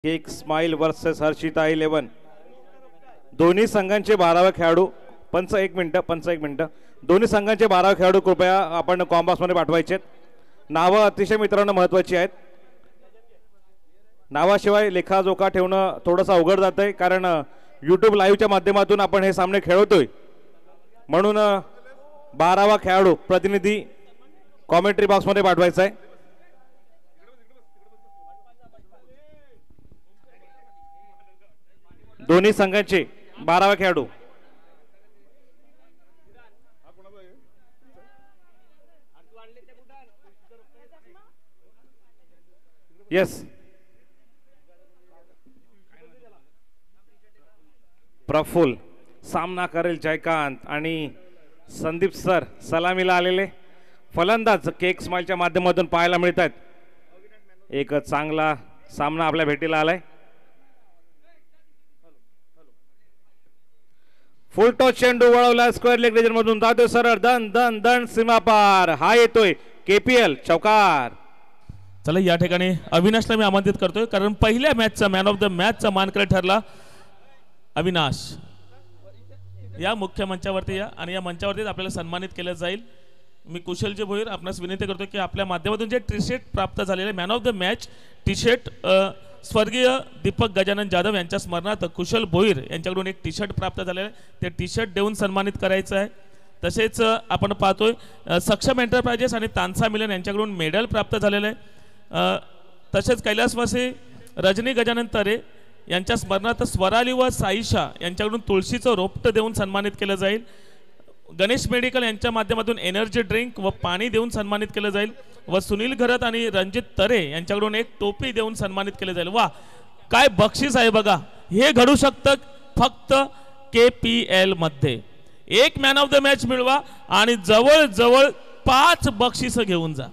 Cake smile versus Harshita 11. दोन्ही संघांचे 12वे खेळाडू. पंच एक मिनिट. दोन्ही संघांचे 12वे खेळाडू कृपया आपण कॉम्बॉक्स मध्ये पाठवायचे. नावं अतिशय मित्रांनो महत्वाची आहेत. नावाशिवाय लेखाजोखा ठेवणं थोडंसं अवघड जातंय, कारण यूट्यूब लाईव्हच्या माध्यमातून आपण हे सामने खेळवतोय. म्हणून 12वा खेळाडू प्रतिनिधी कॉमेंट्री बॉक्स मध्ये पाठवायचा आहे. दोन्ही संघांचे 12वे खेळाडू. येस, प्रफुल्ल सामना करेल जयकांत आणि संदीप सर सलामीला आलेले फलंदाज केक स्माइलच्या माध्यमातून पाहायला मिळत आहेत. एक चांगला सामना आपल्या भेटीला आलाय. फुल टॉस चेंडू वळवला, स्क्वेअर लेग रिजन मधून जातोय सरळ दन दन दन सीमा पार. हा येतोय केपीएल चौकार. चला या ठिकाणी अविनाशला मी आमंत्रित करतोय, कारण पहिल्या मॅचचा मॅन ऑफ द मॅचचा मानकरी ठरला अविनाश. या मुख्य मंचावरती या आणि या मंचावरती आपल्याला सन्मानित केलं जाईल. मी कुशलजी भोईर आपणास विनंती करतो की आपल्या माध्यमातून जे टी शर्ट प्राप्त झालेले man of the match T shirt स्वर्गीय दीपक गजानन जाधव यांच्या स्मरणार्थ कुशल भोईर यांच्याकडून एक टी शर्ट प्राप्त झालेलं आहे. ते टी शर्ट देऊन सन्मानित करायचं आहे. तसेच आपण पाहतोय सक्षम एंटरप्राइजेस आणि तानसा मिलन यांच्याकडून मेडल प्राप्त झालेलं आहे. तसेच कैलासवासी रजनी गजानन तरे यांच्या स्मरणार्थ स्वराली व साईशा यांच्याकडून तुळशीचं रोपटं देऊन सन्मानित केलं जाईल. गणेश मेडिकल यांच्या माध्यमातून एनर्जी ड्रिंक व पाणी देऊन सन्मानित केलं जाईल. व सुनील घरत आणि रणजित तरे यांच्याकडून एक टोपी देऊन सन्मानित केले जाईल. वा, काय बक्षीस आहे बघा. हे घडू शकतं फक्त KPL मध्ये. एक मॅन ऑफ द मॅच मिळवा आणि जवळ जवळ 5 बक्षीस घेऊन जा.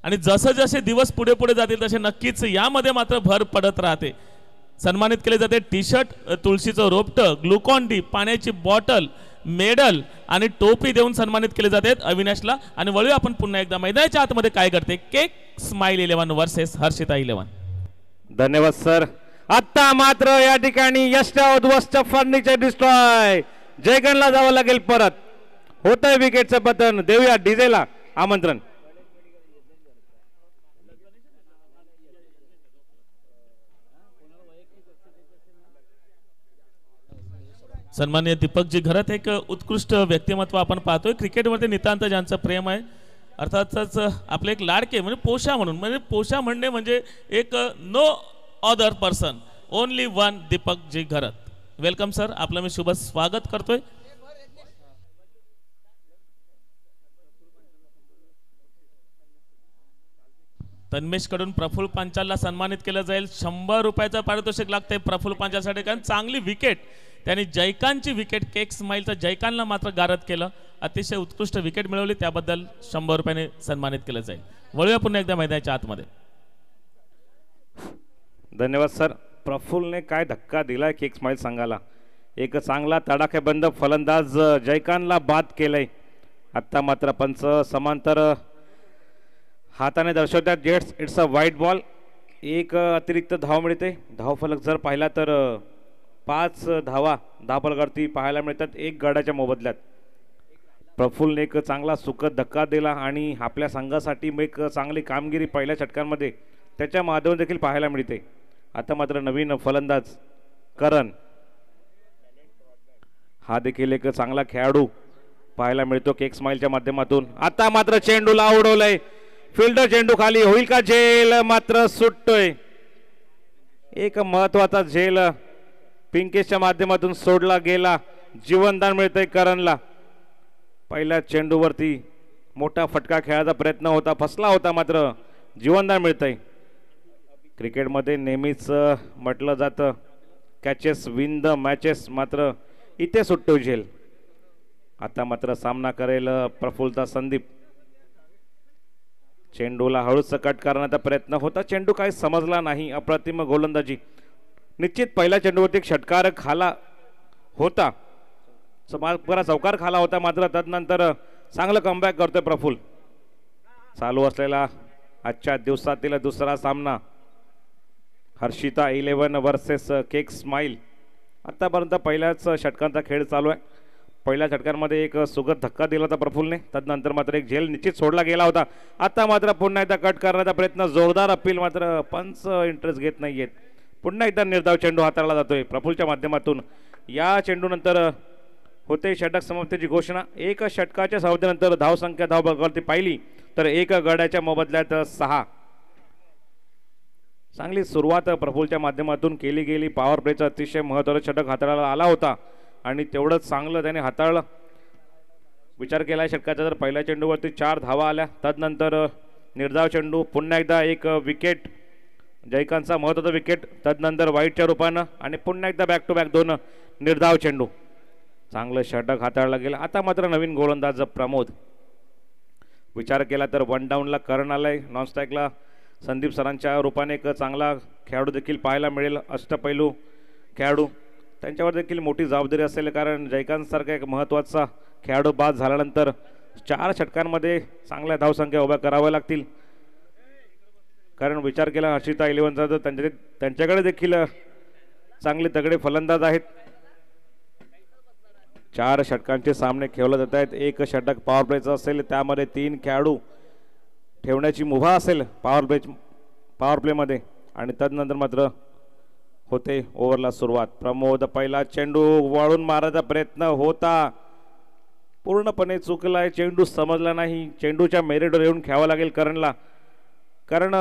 आणि जसे जसे दिवस पुढे पुढे जातील तसे नक्कीच यामध्ये मात्र भर पडत राहते. सन्मानित केले जाते टी शर्ट, तुळशीचं रोपटं, ग्लुकॉन डी, पाण्याची बॉटल, मेडल आणि टोपी देऊन सन्मानित केले जातात अविनाशला. आणि वळूया आपण पुन्हा एकदा मैदानाच्या आतमध्ये काय करते केक स्माइल 11 वर्सेस हर्षिता 11. धन्यवाद सर. आता मात्र या ठिकाणी यष्टा उद्ध्वस्त फर्निचर डिस्ट्रॉय जयगणला जावं लागेल. परत होतंय विकेटचं पतन. देऊया डीजेला आमंत्रण. सन्माननीय दीपकजी घरत एक उत्कृष्ट व्यक्तिमत्व आपण पाहतोय. क्रिकेटवरती नितांत ज्यांचं प्रेम आहे. अर्थातच आपले एक लाडके म्हणजे पोषा म्हणून, म्हणजे पोषा म्हणणे म्हणजे एक no other person, only one Deepakji Gharat. Welcome sir, आपलं मी शुभ स्वागत करतोय. तन्मेश कडून प्रफुल्ल पांचालला सन्मानित केलं जाईल. 100 रुपयाचं पारितोषिक लागतंय प्रफुल्ल पांचालसाठी, कारण चांगली विकेट त्यांनी जयकांतची विकेट केक स्माइलचा जयकांतला मात्र गारद केलं. अतिशय उत्कृष्ट विकेट मिळवली, त्याबद्दल 100 रुपयाने सन्मानित केलं जाईल. वळूया पुन्हा एकदा मैदानाच्या आतमध्ये. धन्यवाद सर. प्रफुल्लने काय धक्का दिलाय केक स्माइल संघाला. एक चांगला तडाखेबंद फलंदाज जयकांतला बाद केलंय. आता मात्र पंच समांतर हाताने दर्शवतात जेट्स. It's a white ball. एक अतिरिक्त धाव मिळते. धावफलक जर पाहिला तर 5 धावा धावफलकावरती पाहायला मिळतात 1 गडाच्या मोबदल्यात. प्रफुल्लने एक चांगला सुखद धक्का दिला आणि आपल्या संघासाठी एक चांगली कामगिरी पहिल्या षटकांमध्ये त्याच्या माध्यमातून देखील पाहायला मिळते. आता मात्र नवीन फलंदाज करण, हा देखील एक चांगला खेळाडू पाहायला मिळतो केक स्माइलच्या माध्यमातून. आता मात्र चेंडूला उडवलंय. फिल्डर चेंडू खाली होईल का? झेल मात्र सुटतोय. एक महत्वाचा झेल पिंकेशच्या माध्यमातून सोडला गेला. जीवनदान मिळतंय करणला. पहिल्या चेंडूवरती मोठा फटका खेळायचा प्रयत्न होता, फसला होता, मात्र जीवनदान मिळतंय. क्रिकेटमध्ये नेहमीच म्हटलं जातं कॅचेस विन द मॅचेस, मात्र इथे सुटतो झेल. आता मात्र सामना करेल प्रफुल्लचा संदीप. चेंडूला हळूच कट करण्याचा प्रयत्न होता, चेंडू काही समजला नाही. अप्रतिम गोलंदाजी. निश्चित पहिल्या चेंडूवरती एक षटकार खाला होता, बरा चौकार खाला होता, मात्र त्यानंतर चांगलं कमबॅक करतोय प्रफुल्ल. चालू असलेला आजच्या दिवसातील दुसरा सामना हर्षिता 11 वर्सेस केक स्माईल. आत्तापर्यंत पहिल्याच षटकांचा खेळ चालू आहे. पहिल्या षटकांमध्ये एक सुगत धक्का दिला होता प्रफुल्लने, तदनंतर मात्र एक झेल निश्चित सोडला गेला होता. आता मात्र पुन्हा एकदा कट करण्याचा प्रयत्न, जोरदार अपील, मात्र पंच इंटरेस्ट घेत नाहीयेत. पुन्हा एकदा निर्धाव चेंडू हाताळला जातोय प्रफुल्लच्या माध्यमातून. या चेंडूनंतर होते षटक समाप्तीची घोषणा. एक षटकाच्या सावधीनंतर धावसंख्या धावफलकावरती पाहिली तर एक गड्याच्या मोबदल्यात 6. चांगली सुरुवात प्रफुल्लच्या माध्यमातून केली गेली. पॉवर प्लेचा अतिशय महत्त्वाचा षटक हाताळायला आला होता आणि तेवढंच चांगलं त्याने हाताळलं. विचार केला षटकाचा तर पहिल्या चेंडूवरती 4 धावा आल्या. तदनंतर निर्धाव चेंडू, पुन्हा एकदा एक विकेट, जयकांतचा महत्त्वाचा विकेट, तदनंतर वाईटच्या रूपानं आणि पुन्हा एकदा बॅक टू बॅक 2 निर्धाव चेंडू. चांगलं षटक हाताळलं गेलं. आता मात्र नवीन गोलंदाज प्रमोद. विचार केला तर 1 डाऊनला करण आलाय. नॉनस्ट्राईकला संदीप सरांच्या रूपाने एक चांगला खेळाडू देखील पाहायला मिळेल. अष्टपैलू खेळाडू, त्यांच्यावर देखील मोठी जबाबदारी असेल, कारण जयकांतसारखा एक महत्त्वाचा खेळाडू बाद झाल्यानंतर 4 षटकांमध्ये चांगल्या धावसंख्या उभ्या कराव्या लागतील. कारण विचार केला हर्षिता 11चा तर त्यांच्याकडे देखील चांगले तगडे फलंदाज आहेत. 4 षटकांचे सामने खेळले जात आहेत. एक षटक पॉवर प्लेचं असेल, त्यामध्ये 3 खेळाडू ठेवण्याची मुभा असेल पॉवर प्लेमध्ये आणि तदनंतर मात्र होते ओव्हरला सुरुवात. प्रमोद, पहिला चेंडू वळून मारायचा प्रयत्न होता, पूर्णपणे चुकलाय. चेंडू समजला नाही. चेंडूच्या मेरिटवर येऊन खेळावं लागेल करणला, कारण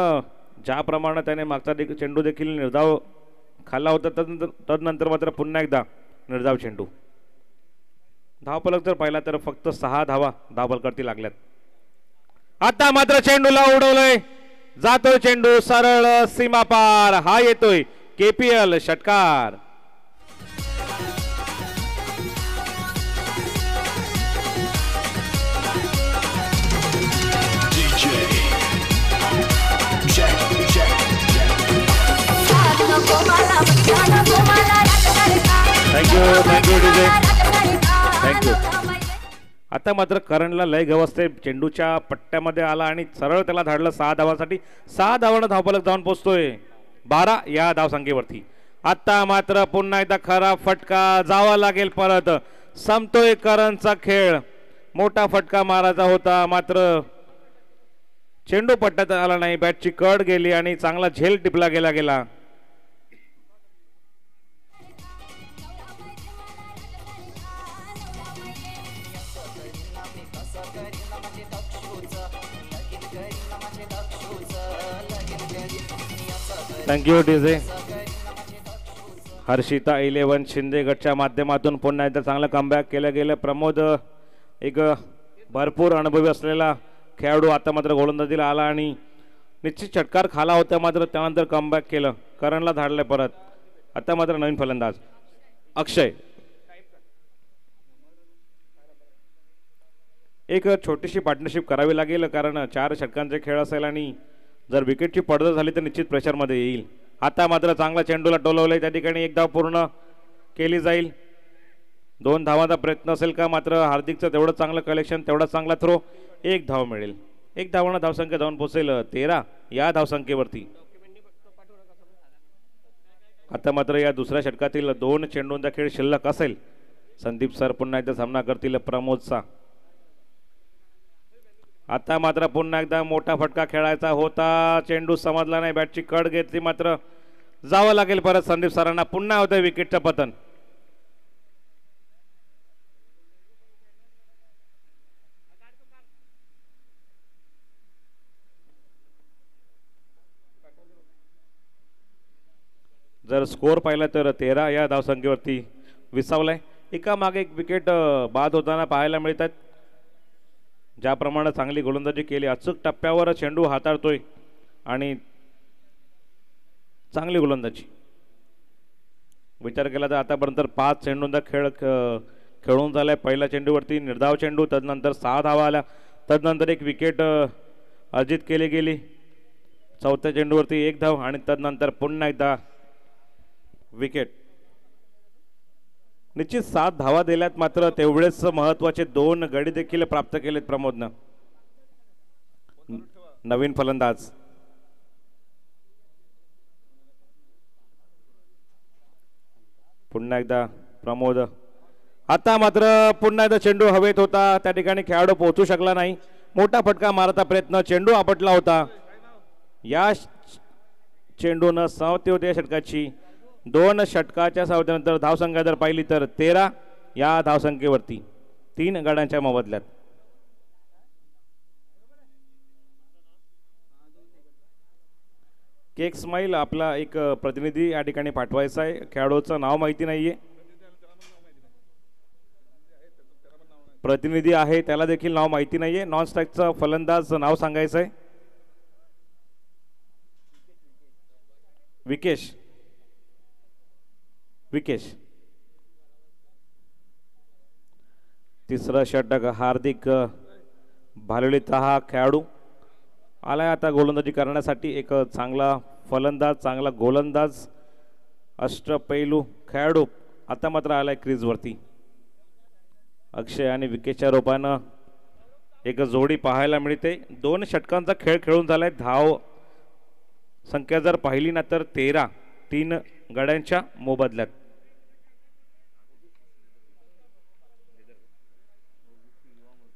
ज्याप्रमाणे त्याने मागचा चेंडू देखील निर्धाव खाल्ला होता, तदनंतर मात्र पुन्हा एकदा निर्धाव चेंडू. धावफलक जर पाहिला तर फक्त 6 धावा धावफलकावरती लागल्यात. आता मात्र चेंडूला उडवलंय, जातोय चेंडू सरळ सीमापार. हा येतोय KPL षटकार. Thank you DJ, thank you. आता मात्र करणला लय गवसते, चेंडूच्या पट्ट्यामध्ये आला आणि सरळ त्याला धाडलं 6 धावांसाठी. 6 धावांना धावफलक जाऊन पोहोचतोय 12 या धावसंख्येवरती. आता मात्र पुन्हा एकदा खराब फटका, जावा लागेल परत. संपतोय करणचा खेळ. मोठा फटका मारायचा होता, मात्र चेंडू पट्ट्यात आला नाही. बॅटची कड गेली आणि चांगला झेल टिपला गेला. Thank you DJ. हर्षिता 11 शिंदे गटच्या माध्यमातून पुन्हा एकदा चांगलं कमबॅक केलं गेलं. प्रमोद एक भरपूर अनुभवी असलेला खेळाडू आता मात्र गोलंदाजीला आला आणि निश्चित षटकार खाला होता, मात्र त्यानंतर कमबॅक केलं. करणला धाडलं परत. आता मात्र नवीन फलंदाज अक्षय. एक छोटीशी पार्टनरशिप करावी लागेल, कारण 4 षटकांचे खेळ असेल आणि जर विकेटची पडझड झाली तर निश्चित प्रेशरमध्ये येईल. आता मात्र चांगला चेंडूला टोलवलंय, त्या ठिकाणी एक धाव पूर्ण केली जाईल. 2 धावांचा प्रयत्न असेल का, मात्र हार्दिकचं तेवढं चांगलं कलेक्शन, तेवढा चांगला थ्रो, 1 धाव मिळेल. 1 धावांना धावसंख्या जाऊन पोहोचेल 13 या धावसंख्येवरती. आता मात्र या दुसऱ्या षटकातील 2 चेंडूंचा खेळ शिल्लक असेल. संदीप सर पुन्हा एकदा सामना करतील प्रमोदचा. आता मात्र पुन्हा एकदा मोठा फटका खेळायचा होता, चेंडू समजला नाही. बॅटची कड घेतली, मात्र जावं लागेल परत संदीप सरांना. पुन्हा होतं विकेटचं पतन. जर स्कोअर पाहिला तर 13 या धावसंख्येवरती विसावलाय. एका मागे एक विकेट बाद होताना पाहायला मिळतात. ज्याप्रमाणे चांगली गोलंदाजी केली, अचूक टप्प्यावर चेंडू हाताळतोय आणि चांगली गोलंदाजी. विचार केला तर आतापर्यंत 5 चेंडूंचा खेळ खेळून झालाय. पहिल्या चेंडूवरती निर्धाव चेंडू, तदनंतर 6 धावा आल्या, तदनंतर एक विकेट अर्जित केली गेली. चौथ्या चेंडूवरती 1 धाव आणि तदनंतर पुन्हा एकदा विकेट. निश्चित 7 धावा दिल्यात, मात्र तेवढेच महत्वाचे 2 गडी देखील प्राप्त केलेत प्रमोदनं. नवीन फलंदाज पुन्हा एकदा प्रमोद. आता मात्र पुन्हा एकदा चेंडू हवेत होता, त्या ठिकाणी खेळाडू पोहोचू शकला नाही. मोठा फटका मारता प्रयत्न, चेंडू आपटला होता. या चेंडूनं समाप्ती होते षटकाची. 2 षटकाच्या समाप्तीनंतर धावसंख्या जर पाहिली तर 13 या धावसंख्येवरती 3 गड्यांच्या मोबदल्यात. केक स्माईल आपला एक प्रतिनिधी या ठिकाणी पाठवायचा आहे. खेळाडूचं नाव माहिती नाहीये, प्रतिनिधी आहे त्याला देखील नाव माहिती नाहीये. नॉन स्ट्राईकचं फलंदाज नाव सांगायचं आहे. विकेश. विकेश. तिसरा षटक हार्दिक भालवलीचा हा खेळाडू आलाय आता गोलंदाजी करण्यासाठी. एक चांगला फलंदाज, चांगला गोलंदाज, अष्टपैलू खेळाडू आता मात्र आलाय क्रीजवरती. अक्षय आणि विकेशच्या रूपानं एक जोडी पाहायला मिळते. 2 षटकांचा खेळ खेळून झालाय. धाव संख्या जर पाहिली ना तर 13, 3 गड्यांच्या मोबदल्यात.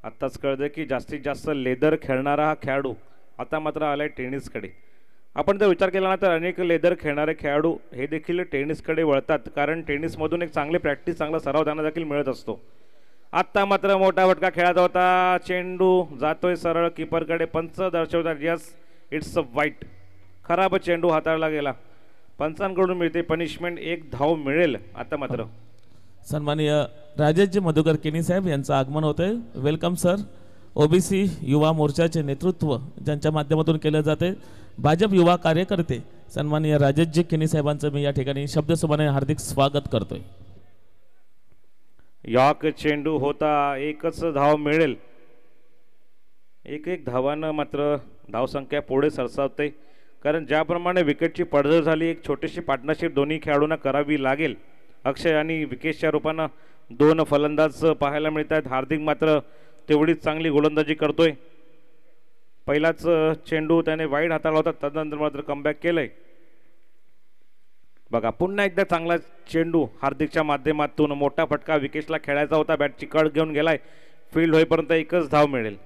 आत्ताच कळतं की जास्तीत जास्त लेदर खेळणारा हा खेळाडू आता मात्र आलाय टेनिसकडे. आपण जर विचार केला ना तर अनेक लेदर खेळणारे खेळाडू हे देखील टेनिसकडे वळतात, कारण टेनिसमधून एक चांगली प्रॅक्टिस, चांगला सराव त्यांना देखील मिळत असतो. आत्ता मात्र मोठा फटका खेळाचा होता. चेंडू जातोय सरळ कीपरकडे. पंच दर्शवतात यस इट्स अ वाईट. खराब चेंडू हाताळला गेला. पंचांकडून मिळते पनिशमेंट. 1 धाव मिळेल. आता मात्र सन्माननीय राजेशजी मधुकर केनी साहेब यांचं आगमन होतंय. Welcome sir. ओबीसी युवा मोर्चाचे नेतृत्व ज्यांच्या माध्यमातून केलं जाते, भाजप युवा कार्यकर्ते सन्माननीय राजेशजी केनी साहेबांचं मी या ठिकाणी शब्दसुमाने हार्दिक स्वागत करतोय. यॉर्क चेंडू होता. 1च धाव मिळेल. 1 धावानं मात्र धावसंख्या पुढे सरसावते, कारण ज्याप्रमाणे विकेटची पडझड झाली, एक छोटीशी पार्टनरशिप दोन्ही खेळाडूंना करावी लागेल. अक्षय आणि विकेशच्या रूपानं 2 फलंदाज पाहायला मिळत आहेत. हार्दिक मात्र तेवढीच चांगली गोलंदाजी करतोय. पहिलाच चेंडू त्याने वाईड हाताळला होता, तदनंतर मात्र कमबॅक केलंय. बघा पुन्हा एकदा चांगला चेंडू हार्दिकच्या माध्यमातून. मोठा फटका विकेशला खेळायचा होता, बॅटची कड घेऊन गेलाय. फील्ड होईपर्यंत 1च धाव मिळेल.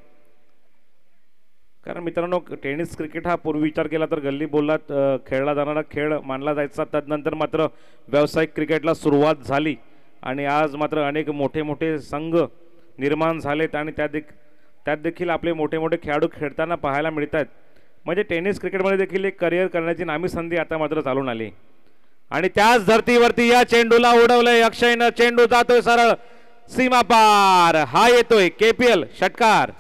कारण मित्रांनो, टेनिस क्रिकेट हा पूर्वी विचार केला तर गल्ली बोललात खेळला जाणारा खेळ मानला जायचा. तदनंतर मात्र व्यावसायिक क्रिकेटला सुरुवात झाली आणि आज मात्र अनेक मोठे मोठे संघ निर्माण झालेत आणि त्यात देखील आपले मोठे मोठे खेळाडू खेळताना पाहायला मिळत आहेत. म्हणजे टेनिस क्रिकेटमध्ये देखील एक करिअर करण्याची नामी संधी आता मात्र चालून आली. आणि त्याच धर्तीवरती या चेंडूला उडवलंय अक्षयनं. चेंडू जातोय सरळ सीमा पार. हा येतोय KPL षटकार.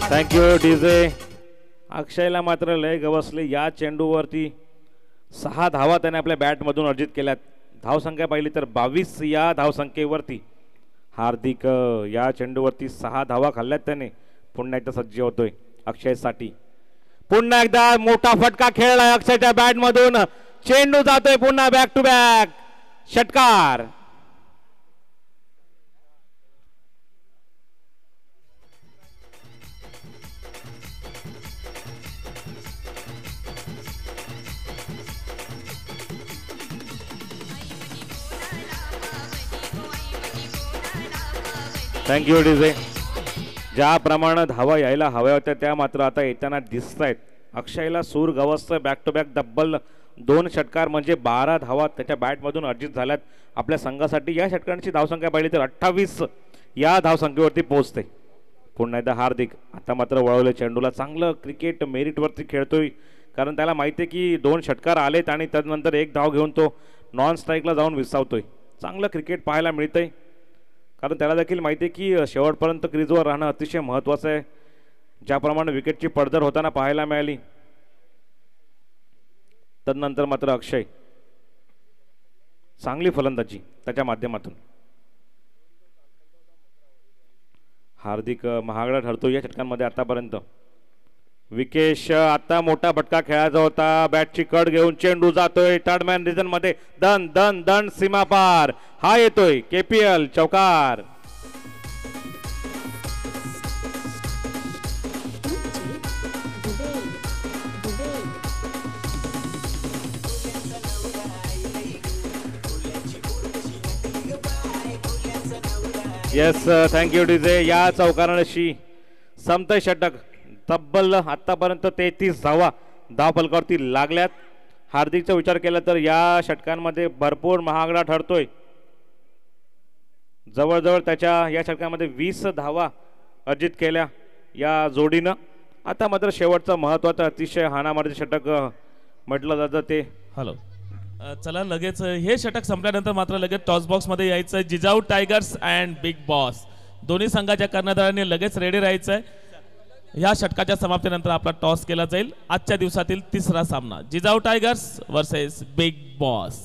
Thank you DJ. अक्षयला मात्र लय गवसले. या चेंडूवरती 6 धावा त्याने आपल्या बॅटमधून अर्जित केल्यात. धावसंख्या पाहिली तर 22 या धावसंख्येवरती. हार्दिक या चेंडूवरती 6 धावा खाल्ल्यात त्याने. पुन्हा एकदा सज्ज होतोय अक्षयसाठी. पुन्हा एकदा मोठा फटका खेळलाय अक्षयच्या बॅटमधून. चेंडू जातोय पुन्हा बॅक टू बॅक षटकार. Thank you DJ. ज्याप्रमाणे धावा यायला हव्या होत्या त्या मात्र आता येताना दिसत आहेत. अक्षयला सूर गवसतं. बॅक टू बॅक तब्बल 2 षटकार म्हणजे 12 धावा त्याच्या बॅटमधून अर्जित झाल्यात आपल्या संघासाठी. या षटकांची धावसंख्या पाहिली तर 28 या धावसंख्येवरती पोहोचते. पुन्हा एकदा हार्दिक. आता मात्र वळवले चेंडूला. चांगलं क्रिकेट मेरिटवरती खेळतोय, कारण त्याला माहिती आहे की 2 षटकार आलेत आणि त्यानंतर 1 धाव घेऊन तो नॉन स्ट्राईकला जाऊन विसावतोय. चांगलं क्रिकेट पाहायला मिळतंय, कारण त्याला देखील माहिती आहे की शेवटपर्यंत क्रीजवर राहणं अतिशय महत्त्वाचं आहे. ज्याप्रमाणे विकेटची पडझड होताना पाहायला मिळाली. तदनंतर मात्र अक्षय चांगली फलंदाजी त्याच्या माध्यमातून. हार्दिक महागडा ठरतो या षटकांमध्ये आतापर्यंत. विकेश आता मोठा फटका खेळायचा होता, बॅटची कड घेऊन चेंडू जातोय थर्डमॅन रिजन मध्ये, दन दन दन सीमा पार, हा येतोय KPL चौकार. Yes thank you DJ. या चौकाराशी समतय षटक तब्बल आतापर्यंत 33 धावा धावफलकावरती लागल्यात. हार्दिकचा विचार केला तर या षटकांमध्ये भरपूर महागडा ठरतोय. जवळजवळ त्याच्या या षटकांमध्ये 20 धावा अर्जित केल्या या जोडीनं. आता मात्र शेवटचं महत्वाचं अतिशय हाणामारीचं षटक म्हटलं जातं ते. हॅलो चला लगेच हे षटक संपल्यानंतर मात्र लगेच टॉस बॉक्स मध्ये यायचं. Jijau Tigers and big boss दोन्ही संघाच्या कर्णधारांनी लगेच रेडी राहायचंय. या षटकाच्या समाप्तीनंतर आपला टॉस केला जाईल. आजच्या दिवसातील तिसरा सामना Jijau tigers versus big boss.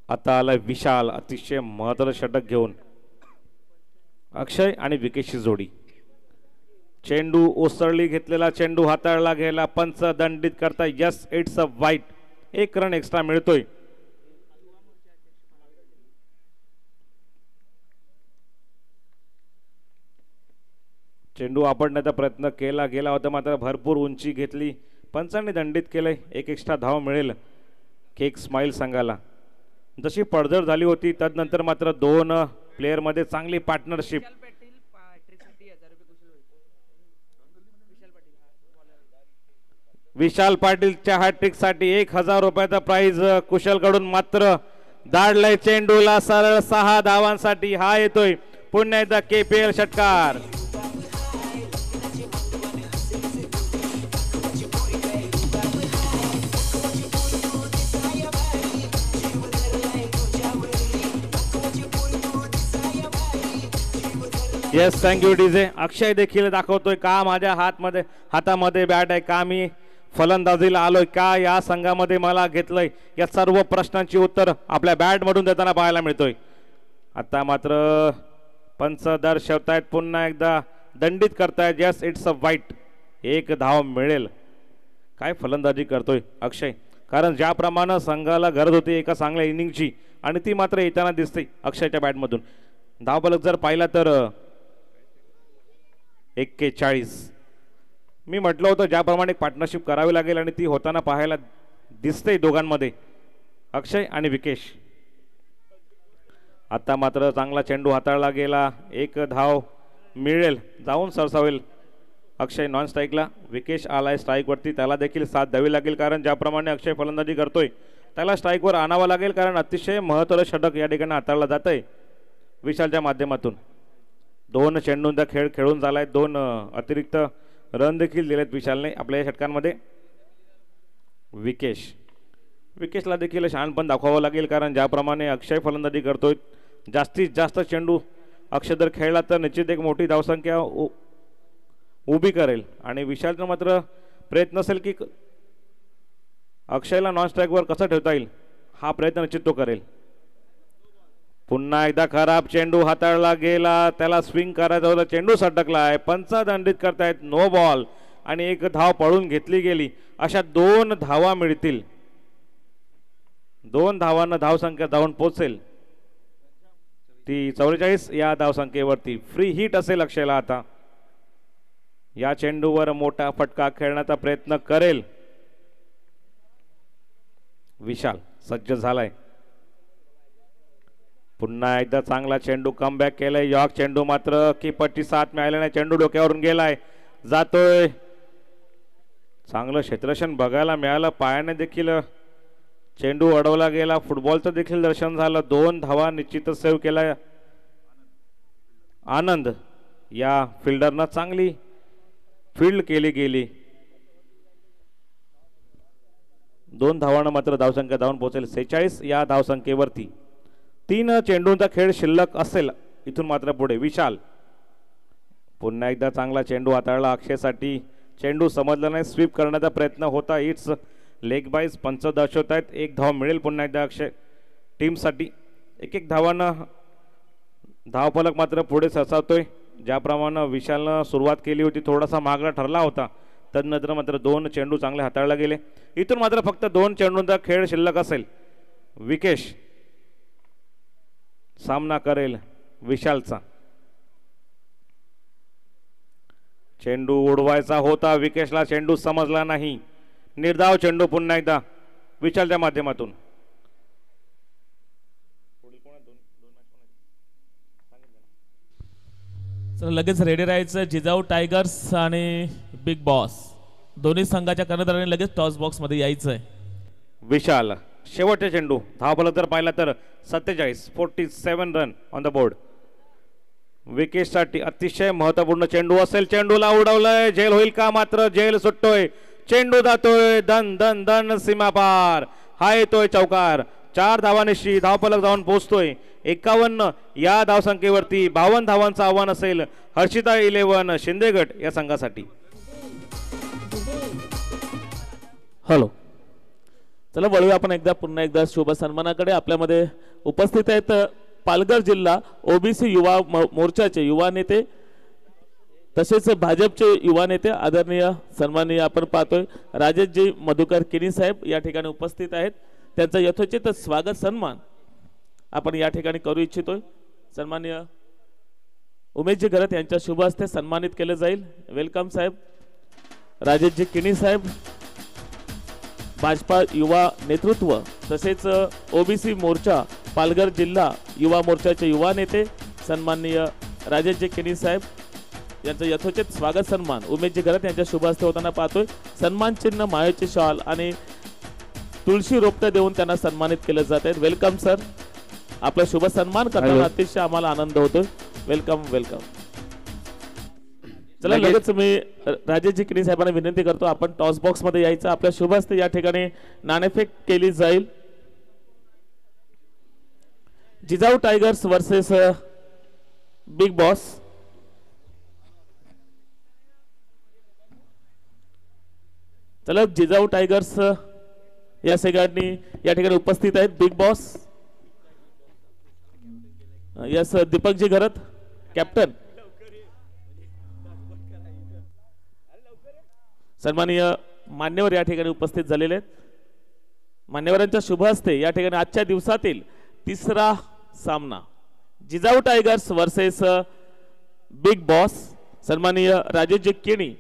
आता आलाय विशाल अतिशय महत्त्वाचं षटक घेऊन. अक्षय आणि विकेशची जोडी. चेंडू ओसरली घेतलेला चेंडू हाताळला गेला, पंच दंडित करता. यस इट्स अ वाईट. 1 रन एक्स्ट्रा मिळतोय. चेंडू आपडण्याचा प्रयत्न केला गेला होता मात्र भरपूर उंची घेतली, पंचांनी दंडित केले. 1 एक्स्ट्रा धाव मिळेल केक स्माइल संघाला. जशी पडझड झाली होती तदनंतर मात्र 2 प्लेयर मध्ये चांगली पार्टनरशिप. विशाल पाटीलच्या हॅट्रिक साठी 1000 रुपयाचा प्राइज कुशलकडून मात्र दाडलंय चेंडूला सरळ 6 धावांसाठी. हा येतोय पुन्हा एकदा KPL षटकार. Yes thank you DJ. अक्षय देखील दाखवतोय का माझ्या हातामध्ये बॅट आहे, का मी फलंदाजीला आलोय, का या संघामध्ये मला घेतलंय, या सर्व प्रश्नांची उत्तर आपल्या बॅट मधून देताना पाहायला मिळतोय. आता मात्र पंच दर्शवतायत, पुन्हा एकदा दंडित करतायत. यस इट्स अ वाईट. 1 धाव मिळेल. काय फलंदाजी करतोय अक्षय, कारण ज्याप्रमाणे संघाला गरज होती एका चांगल्या इनिंगची आणि ती मात्र येताना दिसते अक्षयच्या बॅटमधून. धावफलक जर पाहिला तर 41. मी म्हटलं होतं ज्याप्रमाणे पार्टनरशिप करावी लागेल आणि ती होताना पाहायला दिसते दोघांमध्ये, अक्षय आणि विकेश. आता मात्र चांगला चेंडू हाताळला गेला, 1 धाव मिळेल, जाऊन सरसावेल अक्षय नॉन स्ट्राईकला. विकेश आलाय स्ट्राईकवरती, त्याला देखील साथ द्यावी लागेल कारण ज्याप्रमाणे अक्षय फलंदाजी करतोय त्याला स्ट्राईकवर आणावं लागेल कारण अतिशय महत्त्वाचं षटक या ठिकाणी हाताळला जात आहे विशालच्या माध्यमातून. 2 चेंडूंचा खेळ खेळून झालाय, 2 अतिरिक्त रन देखील दिलेत विशालने आपल्या या षटकांमध्ये. विकेशला देखील शहाणपण दाखवावं लागेल कारण ज्याप्रमाणे अक्षय फलंदाजी करतोय जास्तीत जास्त चेंडू अक्षय जर खेळला तर निश्चित एक मोठी धावसंख्या उभी करेल आणि विशालचा मात्र प्रयत्न असेल की अक्षयला नॉन स्ट्राईकवर कसं ठेवता येईल हा प्रयत्न निश्चित तो करेल. पुन्हा एकदा खराब चेंडू हाताळला गेला, त्याला स्विंग करायचा होता, चेंडू सटकलाय, पंच दंडित करतायत. नो बॉल आणि 1 धाव पळून घेतली गेली. अशा 2 धावा मिळतील. 2 धावांना धावसंख्या जाऊन पोहोचेल ती 44 या धावसंख्येवरती. फ्री हिट असेल अक्षयला. आता या चेंडूवर मोठा फटका खेळण्याचा प्रयत्न करेल विशाल. सज्ज झालाय. पुन्हा एकदा चांगला चेंडू कमबॅक केलाय. यॉर्क चेंडू मात्र कीपरची साथ मिळाल्याने चेंडू डोक्यावरून गेलाय, जातोय. चांगलं क्षेत्ररक्षण बघायला मिळालं, पायाने देखील चेंडू अडवला गेला, फुटबॉलचं देखील दर्शन झालं. 2 धावा निश्चितच सेव्ह केला आनंद. या फिल्डरनं चांगली फील्ड केली गेली. 2 धावांना मात्र धावसंख्या जाऊन पोहोचेल 46 या धावसंख्येवरती. 3 चेंडूंचा खेळ शिल्लक असेल इथून मात्र पुढे. विशाल पुन्हा एकदा चांगला चेंडू हाताळला अक्षयसाठी, चेंडू समजला नाही, स्वीप करण्याचा प्रयत्न होता, इट्स लेग बाईज. पंच दर्शवत आहेत, एक धाव मिळेल पुन्हा एकदा अक्षय टीमसाठी. एक धावानं धावफलक मात्र पुढे सरसावतोय. ज्याप्रमाणे विशालनं सुरुवात केली होती थोडासा महागडा ठरला होता, तदनंतर मात्र 2 चेंडू चांगले हाताळला गेले. इथून मात्र फक्त 2 चेंडूंचा खेळ शिल्लक असेल. विकेश सामना करेल विशालचा. चेंडू उडवायचा होता, विकेशला चेंडू समजला नाही. निर्धाव चेंडू पुन्हा एकदा विशालच्या माध्यमातून. लगेच रेडी राहायचं. जिजाऊ टायगर्स आणि बिग बॉस दोन्ही संघाच्या कर्णधारांनी लगेच टॉस बॉक्स मध्ये यायचंय. विशाल शेवटचे चेंडू. धावफलक जर पाहिला तर 47 रन ऑन द बोर्ड. विकेटसाठी अतिशय महत्वपूर्ण चेंडू असेल. चेंडूला उडवलंय, झेल होईल का? मात्र झेल सुटतोय, चेंडू जातोय दन दन दन सीमा पार. हा येतोय चौकार. 4 धावांशी धावफलक जाऊन पोहोचतोय 51 या धावसंख्येवरती. 52 धावांचं आव्हान असेल हर्षिता 11 शिंदेगड या संघासाठी. हॅलो, चला वळूया आपण पुन्हा एकदा शुभ सन्मानाकडे. आपल्यामध्ये उपस्थित आहेत पालघर जिल्हा ओबीसी युवा मोर्चाचे युवा नेते तसेच भाजपचे युवा नेते आदरणीय सन्माननीय आपण पाहतोय राजेशजी मधुकर किनी साहेब या ठिकाणी उपस्थित आहेत. त्यांचा यथोचित स्वागत सन्मान आपण या ठिकाणी करू इच्छितोय. सन्माननीय उमेशजी घरत यांच्या शुभ हस्ते सन्मानित केले जाईल. वेलकम साहेब. राजेशजी किनी साहेब भाजपा युवा नेतृत्व तसेच ओबीसी मोर्चा पालघर जिल्हा युवा मोर्चाचे युवा नेते सन्माननीय राजेशजी किनी साहेब यांचं यथोचित स्वागत सन्मान उमेशजी घरत यांच्या शुभ हस्ते होताना पाहतोय. सन्मान चिन्ह, मायेची शॉल आणि तुळशी रोपटे देऊन त्यांना सन्मानित केले जात आहेत. Welcome sir. आपला शुभ सन्मान करताना अतिशय आम्हाला आनंद होतोय. Welcome welcome. चला लगेच मी राजेशजी किनी साहेबांना विनंती करतो आपण टॉस बॉक्स मध्ये यायचं. आपल्या शुभ हस्ते या ठिकाणी नाणेफेक केली जाईल. Jijau tigers versus big boss. चला जिजाऊ टायगर्स या सगळ्यांनी या ठिकाणी उपस्थित आहेत. बिग बॉस यस दीपकजी घरत कॅप्टन. सन्माननीय मान्यवर या ठिकाणी उपस्थित झालेले आहेत. मान्यवरांच्या शुभ हस्ते या ठिकाणी आजच्या दिवसातील तिसरा सामना Jijau tigers versus big boss. सन्माननीय राजेशजी किनी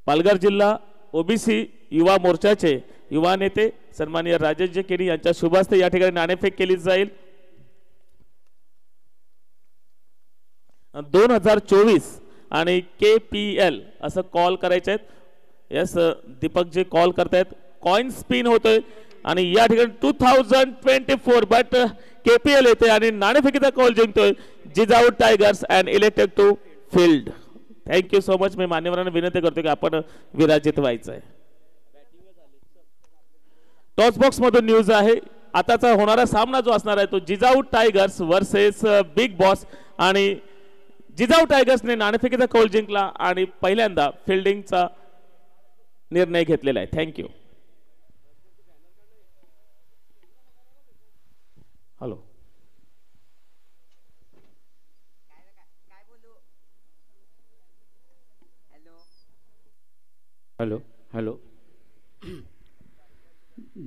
पालघर जिल्हा ओबीसी युवा मोर्चाचे युवा नेते सन्माननीय राजेशजी किनी यांच्या शुभ हस्ते या ठिकाणी नाणेफेक केली जाईल. 2024 आणि KPL असं कॉल करायचे आहेत. यस दीपकजी कॉल करतायत. कॉइन स्पिन होतोय आणि या ठिकाणी 2024 बट KPL येते आणि नाणेफेकीचा कॉल जिंकतोय Jijau Tigers and elected to field. Thank you so much. मी मान्यवरांना विनंती करतो की आपण विराजित व्हायचं आहे. टॉस बॉक्स मधून न्यूज आहे. आताचा होणारा सामना जो असणार आहे तो Jijau tigers versus big boss आणि जिजाऊ टायगर्सने नाणेफेकीचा कौल जिंकला आणि पहिल्यांदा फिल्डिंगचा निर्णय घेतलेला आहे. Thank you. Hello hello hello.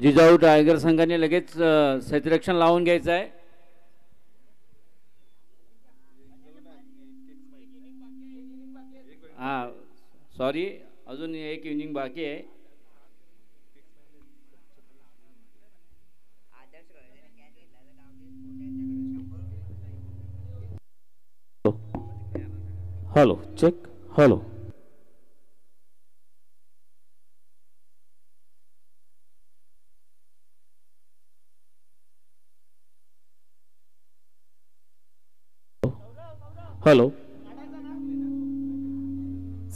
Jijau tiger संघाने लगेच क्षेत्ररक्षण लावून घ्यायचं आहे. हां सॉरी, अजून एक इनिंग बाकी आहे. Hello check. Hello hello.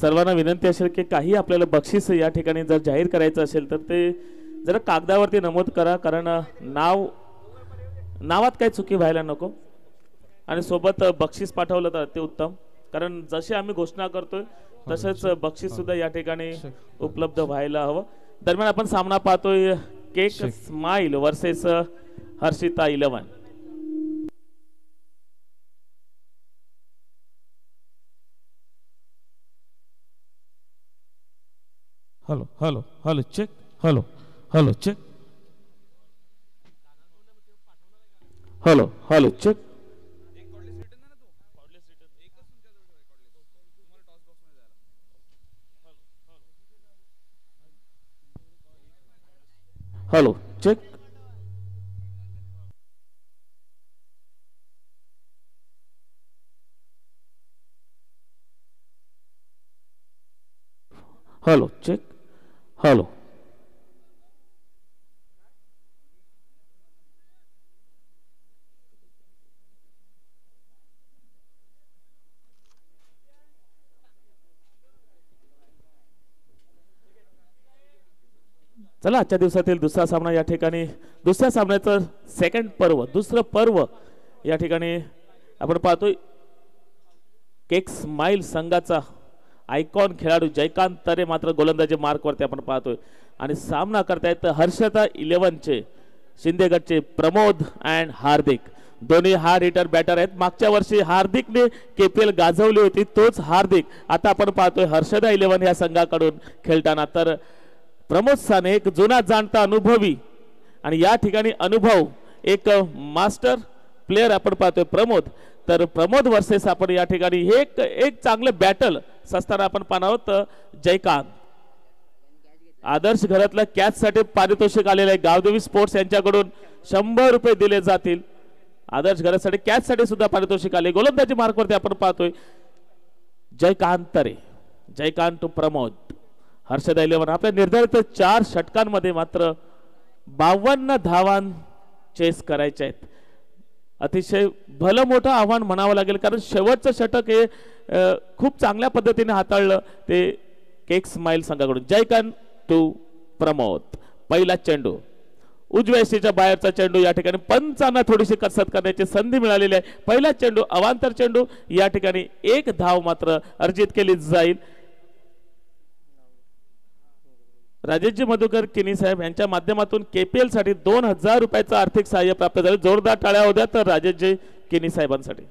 सर्वांना विनंती असेल की काही आपल्याला बक्षीस या ठिकाणी जर जाहीर करायचं असेल तर ते जरा कागदावरती नमूद करा, कारण नावात काही चुकी व्हायला नको आणि सोबत बक्षीस पाठवलं तर ते उत्तम. कारण जसे आम्ही घोषणा करतोय तसेच बक्षीस सुद्धा या ठिकाणी उपलब्ध व्हायला हवं. दरम्यान आपण सामना पाहतोय cake smile versus Harshita 11. Hello hello hello check hello hello check hello hello check hello check hello check hello चला आजच्या दिवसातील दुसरा सामना या ठिकाणी दुसऱ्या सामन्याचं सेकंड पर्व दुसरं पर्व या ठिकाणी आपण पाहतोय केक स्माइल संघाचा आयकॉन खेळाडू जयकांत तरे मात्र गोलंदाजी मार्कवरती आपण पाहतोय आणि सामना करतायत हर्षदा 11 चे शिंदे गटचे प्रमोद अँड हार्दिक. दोन्ही हार्ड हिटर बॅटर आहेत. मागच्या वर्षी हार्दिकने केपीएल गाजवली होती तोच हार्दिक आता आपण पाहतोय हर्षदा 11 या संघाकडून खेळताना. तर प्रमोद साने एक जुना जाणता अनुभवी आणि या ठिकाणी अनुभव एक मास्टर प्लेयर आपण पाहतोय प्रमोद. तर प्रमोद वर्सेस आपण या ठिकाणी एक चांगलं बॅटल असताना आपण पाहणार आहोत. जयकांत आदर्श घरातल्या कॅच साठी पारितोषिक आलेले आहे. गावदेवी स्पोर्ट्स यांच्याकडून 100 रुपये दिले जातील. आदर्श घरासाठी कॅच साठी सुद्धा पारितोषिक आले. गोलंदाजी मार्कवरती आपण पाहतोय जयकांत तरे जयकांत टू प्रमोद. हर्षदा 11 आपल्या निर्धारित 4 षटकांमध्ये मात्र 52 धावां चेस करायचे आहेत. अतिशय भलं मोठं आव्हान म्हणावं लागेल कारण शेवटचं षटक हे खूप चांगल्या पद्धतीने हाताळलं ते केक स्माइल संघाकडून. जयकांत टू प्रमोद. पहिला चेंडू उजव्या यष्टीच्या बाहेरचा चेंडू या ठिकाणी पंचांना थोडीशी कसरत करण्याची संधी मिळालेली आहे. पहिला चेंडू अवांतर चेंडू या ठिकाणी 1 धाव मात्र अर्जित केली जाईल. राजेशजी मधुकर किनी साहेब यांच्या माध्यमातून केपीएल साठी 2000 रुपयाचं आर्थिक सहाय्य प्राप्त झाले. जोरदार टाळ्या होत्या तर राजेशजी किनी साहेबांसाठी.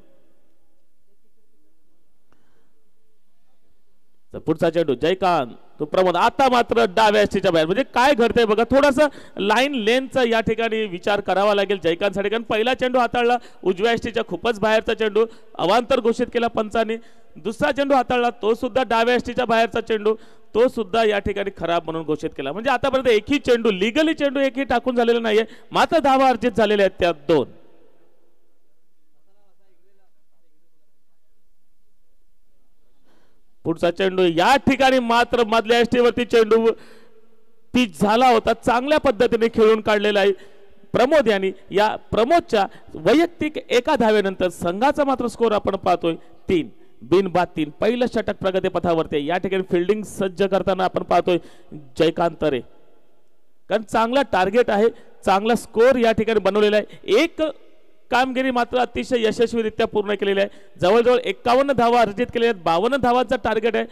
पुढचा चेंडू जयकांत तो प्रमोद. आता मात्र डाव्या यष्टीच्या बाहेर म्हणजे काय घडतंय बघा. थोडासा लाईन लेनचा या ठिकाणी विचार करावा लागेल जयकांतसाठी कारण पहिला चेंडू हाताळला उजव्या यष्टीच्या खूपच बाहेरचा चेंडू अवांतर घोषित केला पंचांनी. दुसरा चेंडू हाताळला तो सुद्धा डाव्या यष्टीच्या बाहेरचा चेंडू तो सुद्धा या ठिकाणी खराब म्हणून घोषित केला. म्हणजे आतापर्यंत एकही चेंडू लिगली चेंडू एकही टाकून झालेला नाहीये. मात्र धावा अर्जित झालेल्या आहेत त्यात 2. पुढचा चेंडू या ठिकाणी मात्र मधल्या यष्टीवरती चेंडू पिच झाला होता. चांगल्या पद्धतीने खेळून काढलेला आहे प्रमोद यांनी. या प्रमोदच्या वैयक्तिक एका धावेनंतर संघाचा मात्र स्कोर आपण पाहतोय 3 बिनबाद 3. पहिलं षटक प्रगती पथावरती. या ठिकाणी फिल्डिंग सज्ज करताना आपण पाहतोय जयकांत तरे कारण चांगला टार्गेट आहे चांगला स्कोर या ठिकाणी बनवलेला आहे. एक कामगिरी मात्र अतिशय यशस्वीरित्या पूर्ण केलेली आहे. जवळजवळ 51 धावा अर्जित केलेल्या आहेत. 52 धावांचा टार्गेट आहे.